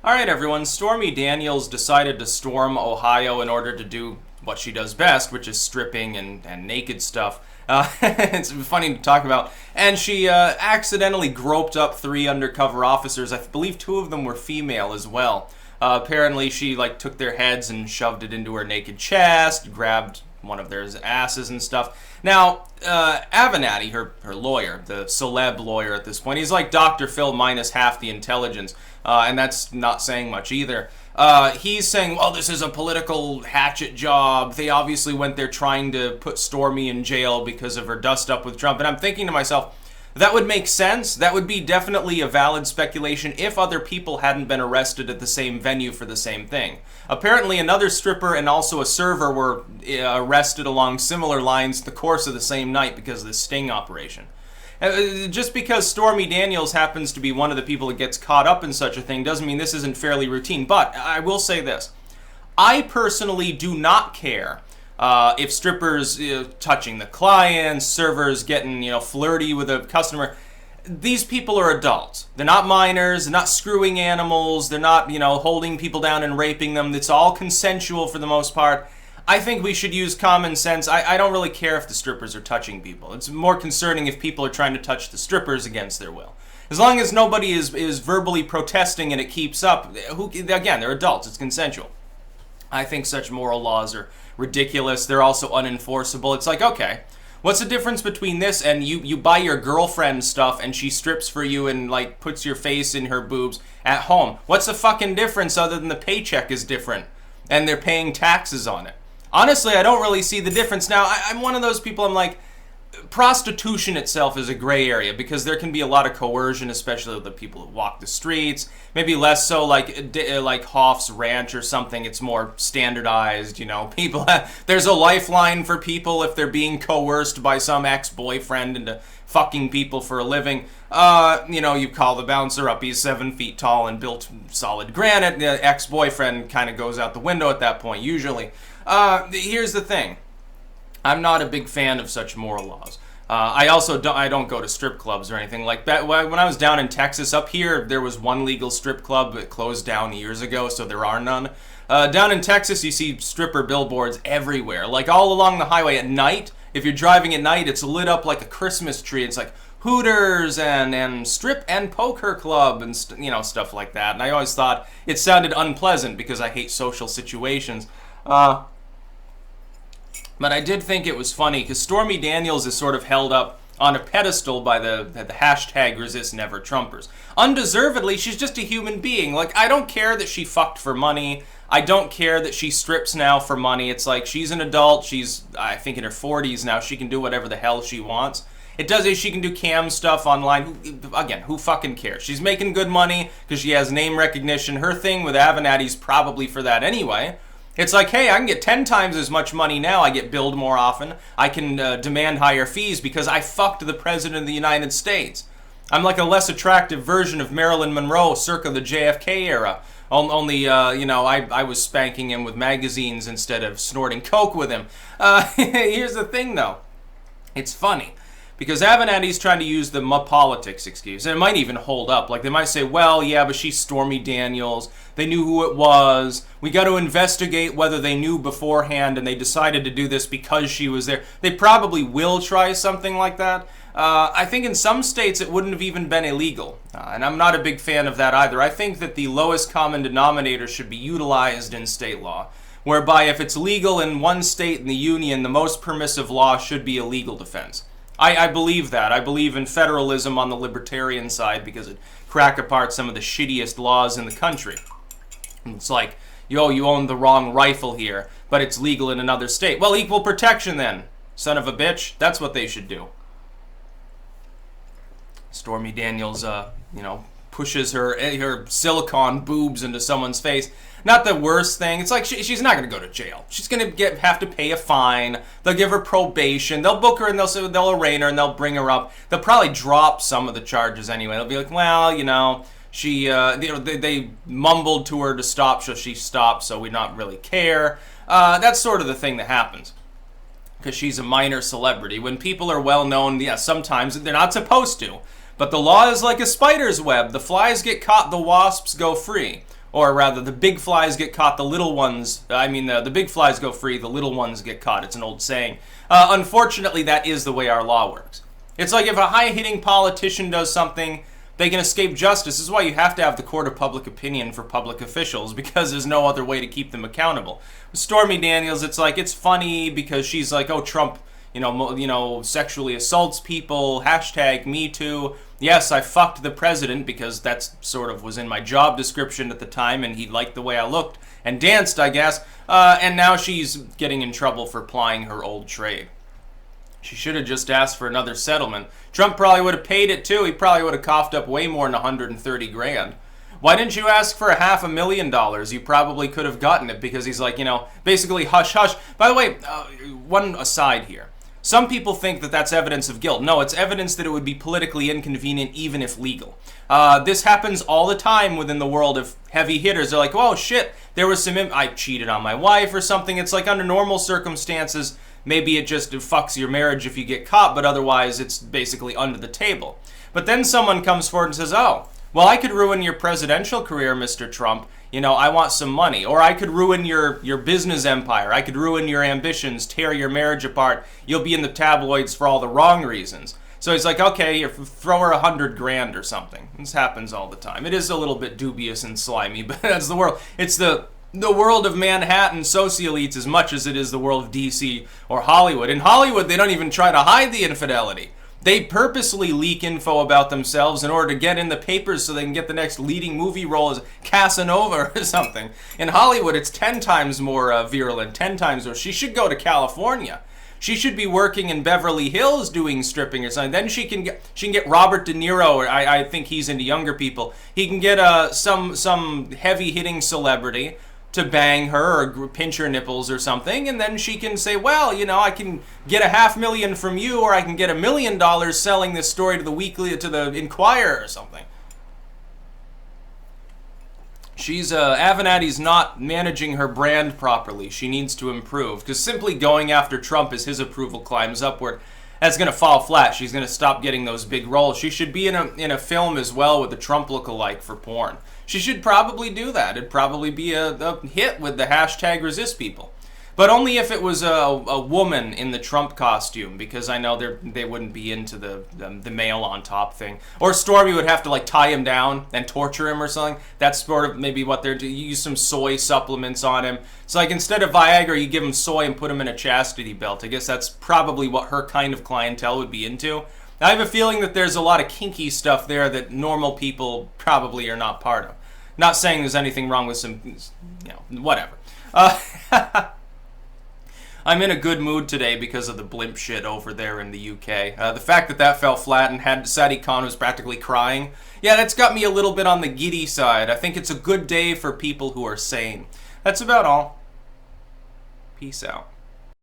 Alright everyone, Stormy Daniels decided to storm Ohio in order to do what she does best, which is stripping and naked stuff. It's funny to talk about. And she accidentally groped up 3 undercover officers. I believe 2 of them were female as well. Apparently she took their heads and shoved it into her naked chest, grabbed one of their asses and stuff. Now, Avenatti, her lawyer, the celeb lawyer at this point, he's like Dr. Phil minus half the intelligence, and that's not saying much either. He's saying, well, this is a political hatchet job. They obviously went there trying to put Stormy in jail because of her dust-up with Trump. And I'm thinking to myself, that would make sense. That would be definitely a valid speculation if other people hadn't been arrested at the same venue for the same thing. Apparently another stripper and also a server were arrested along similar lines the course of the same night because of this sting operation. Just because Stormy Daniels happens to be one of the people that gets caught up in such a thing doesn't mean this isn't fairly routine. But I will say this. I personally do not care if strippers touching the clients, servers getting flirty with a customer. These people are adults. They're not minors. They're not screwing animals. They're not holding people down and raping them. It's all consensual for the most part. I think we should use common sense. I don't really care if the strippers are touching people. It's more concerning if people are trying to touch the strippers against their will. As long as nobody is verbally protesting and it keeps up, again, they're adults. It's consensual. I think such moral laws are ridiculous. They're also unenforceable. It's like, okay, what's the difference between this and you buy your girlfriend stuff and she strips for you and puts your face in her boobs at home? What's the fucking difference other than the paycheck is different and they're paying taxes on it? Honestly, I don't really see the difference. Now, I'm one of those people, I'm like, prostitution itself is a gray area because there can be a lot of coercion, especially with the people who walk the streets. Maybe less so like Hoff's Ranch or something. It's more standardized, people there's a lifeline for people if they're being coerced by some ex-boyfriend into fucking people for a living. You call the bouncer up. He's 7 feet tall and built solid granite. The ex-boyfriend kind of goes out the window at that point, usually. Here's the thing. I'm not a big fan of such moral laws. I don't go to strip clubs or anything like that. When I was down in Texas, up here, there was one legal strip club that closed down years ago, so there are none. Down in Texas, you see stripper billboards everywhere, all along the highway at night. If you're driving at night, it's lit up like a Christmas tree. It's like Hooters and strip and poker club and stuff like that. And I always thought it sounded unpleasant because I hate social situations. But I did think it was funny because Stormy Daniels is sort of held up on a pedestal by the hashtag resist never Trumpers. Undeservedly, she's just a human being. I don't care that she fucked for money. I don't care that she strips now for money. It's like she's an adult. She's, I think, in her 40s now. She can do whatever the hell she wants. It does is she can do cam stuff online. Again, who fucking cares? She's making good money because she has name recognition. Her thing with Avenatti's probably for that anyway. It's like, hey, I can get 10 times as much money now. I get billed more often. I can demand higher fees because I fucked the President of the United States. I'm like a less attractive version of Marilyn Monroe circa the JFK era. Only, I was spanking him with magazines instead of snorting coke with him. Here's the thing, though. It's funny. Because Avenatti's trying to use the politics excuse, and it might even hold up. They might say, well, yeah, but she's Stormy Daniels. They knew who it was. We got to investigate whether they knew beforehand, and they decided to do this because she was there. They probably will try something like that. I think in some states it wouldn't have even been illegal, and I'm not a big fan of that either. I think that the lowest common denominator should be utilized in state law, whereby if it's legal in one state in the union, the most permissive law should be a legal defense. I believe that. I believe in federalism on the libertarian side because it crack apart some of the shittiest laws in the country. It's like, you own the wrong rifle here, but it's legal in another state. Well, equal protection then, son of a bitch. That's what they should do. Stormy Daniels, pushes her silicone boobs into someone's face. Not the worst thing. It's like she's not going to go to jail. She's going to have to pay a fine. They'll give her probation. They'll book her and they'll arraign her and they'll bring her up. They'll probably drop some of the charges anyway. They'll be like, well, she, they mumbled to her to stop, so she stopped, so we not really care. That's sort of the thing that happens. Because she's a minor celebrity. When people are well known, yeah, sometimes they're not supposed to. But the law is like a spider's web. The flies get caught, the wasps go free. Or rather, the big flies get caught, the little ones, the big flies go free, the little ones get caught. It's an old saying. Unfortunately, that is the way our law works. It's like if a high-hitting politician does something, they can escape justice. This is why you have to have the court of public opinion for public officials, because there's no other way to keep them accountable. With Stormy Daniels, it's like, it's funny because she's like, oh, Trump, sexually assaults people, #MeToo. Yes, I fucked the president because that's sort of was in my job description at the time, and he liked the way I looked and danced, I guess. And now she's getting in trouble for plying her old trade. She should have just asked for another settlement. Trump probably would have paid it too. He probably would have coughed up way more than 130 grand. Why didn't you ask for $500,000? You probably could have gotten it, because he's like, basically hush hush. By the way, one aside here. Some people think that that's evidence of guilt. No, it's evidence that it would be politically inconvenient even if legal. This happens all the time within the world of heavy hitters. They're like, oh shit, there was I cheated on my wife or something. It's like under normal circumstances, maybe it just fucks your marriage if you get caught, but otherwise it's basically under the table. But then someone comes forward and says, oh, well, I could ruin your presidential career, Mr. Trump. I want some money. Or I could ruin your business empire. I could ruin your ambitions, tear your marriage apart. You'll be in the tabloids for all the wrong reasons. So he's like, okay, throw her 100 grand or something. This happens all the time. It is a little bit dubious and slimy, but that's the world. It's the world of Manhattan soci-elites as much as it is the world of DC or Hollywood. In Hollywood, they don't even try to hide the infidelity. They purposely leak info about themselves in order to get in the papers so they can get the next leading movie role as Casanova or something. In Hollywood, it's 10 times more virulent, 10 times more. She should go to California. She should be working in Beverly Hills doing stripping or something. Then she can get Robert De Niro, or I think he's into younger people. He can get some heavy-hitting celebrity to bang her or pinch her nipples or something, and then she can say, well, I can get $500,000 from you, or I can get $1 million selling this story to the Inquirer or something. She's Avenatti's not managing her brand properly. She needs to improve, because simply going after Trump as his approval climbs upward, that's going to fall flat. She's going to stop getting those big roles. She should be in a film as well with a Trump lookalike for porn. She should probably do that. It'd probably be a hit with the #ResistPeople. But only if it was a woman in the Trump costume, because I know they wouldn't be into the male on top thing. Or Stormy would have to tie him down and torture him or something. That's sort of maybe what they're doing. You use some soy supplements on him. It's like instead of Viagra, you give him soy and put him in a chastity belt. I guess that's probably what her kind of clientele would be into. I have a feeling that there's a lot of kinky stuff there that normal people probably are not part of. Not saying there's anything wrong with some, whatever. I'm in a good mood today because of the blimp shit over there in the UK. The fact that fell flat and had Sadiq Khan was practically crying, yeah, that's got me a little bit on the giddy side. I think it's a good day for people who are sane. That's about all. Peace out.